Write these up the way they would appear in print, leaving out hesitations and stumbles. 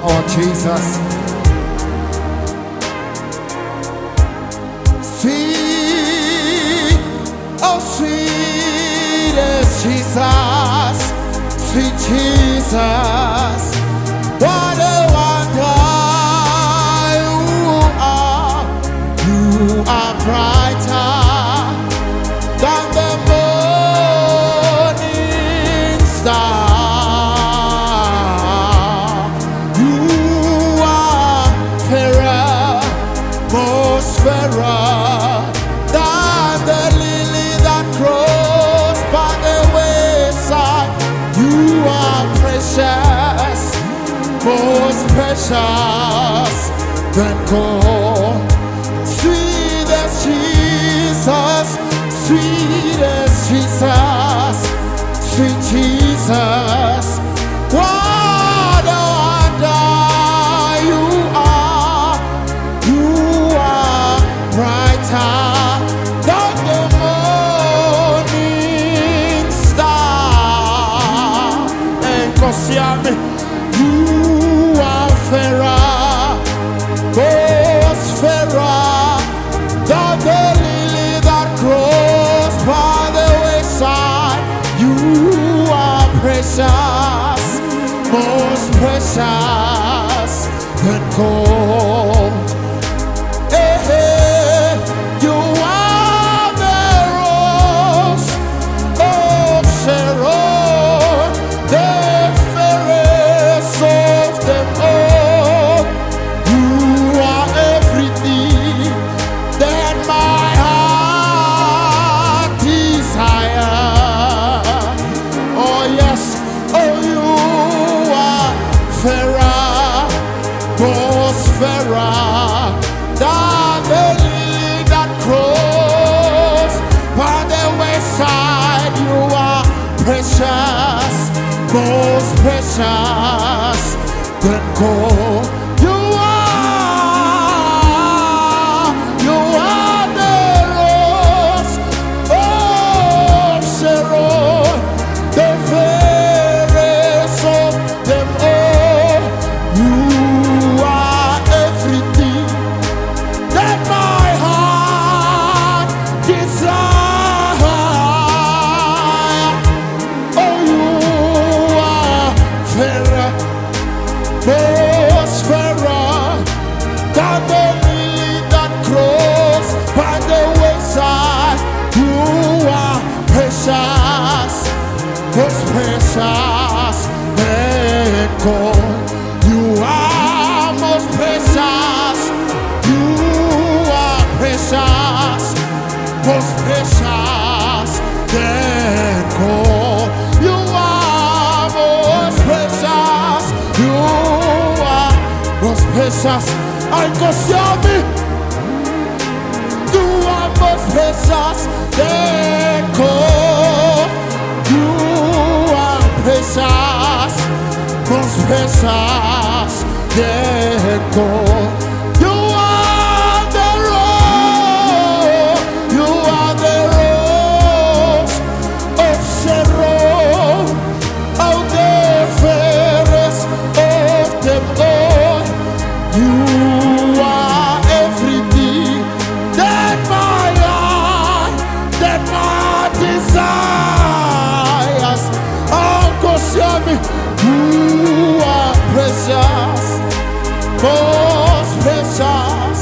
Oh Jesus. Sweet, oh sweet is Jesus, sweet Jesus. What a wonder you are brighter than the morning star. You are fairer, most fairer than the lily that grows by the wayside. You are precious, most precious than gold. Sweet as Jesus, sweet as Jesus, sweet Jesus. What a wonder you are. You are brighter than the morning star. And Kosiame, you are fairer, most fairer than the lily that grows by the wayside. You are precious, most precious than gold. Hey, hey, you are the rose of Sharon, the fairest of them all. You are everything that my heart desire. Oh yes, oh you are fairer, most fairer than the lily that grows by the wayside. You are precious, most precious than gold. You are the rose of Sharon, the fairest of them all. You are everything that my heart desire. Oh, you are fairer, most fairer than the lily that grows by the wayside. You are precious, most precious than gold. You are most precious. You are precious, most precious than gold. You are most precious. You are most precious. I go show me. You are most precious than gold. You are precious, most precious than gold. You are the rose. You are the rose of Sharon. Oh, the fairest of them all. You are everything that my heart, that my desires. Oh, go show me. You are precious, most precious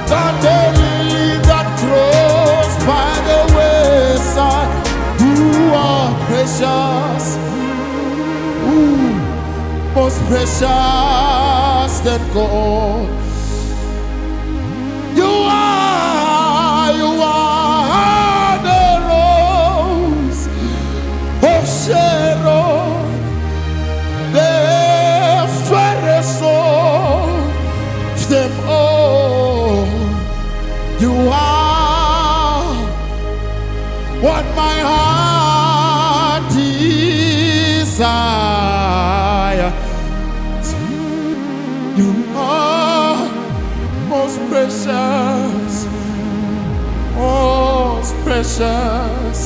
than the lily that grows by the wayside. You are precious, ooh, most precious than gold. You are the rose of Sharon, the fairest of them all. You are what my heart desire. You are most precious, most precious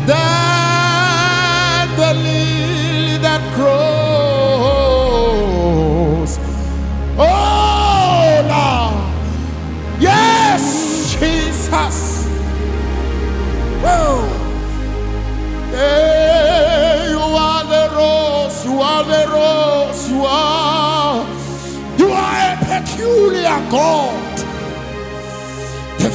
than the lily that grows the rose, you are a peculiar God. The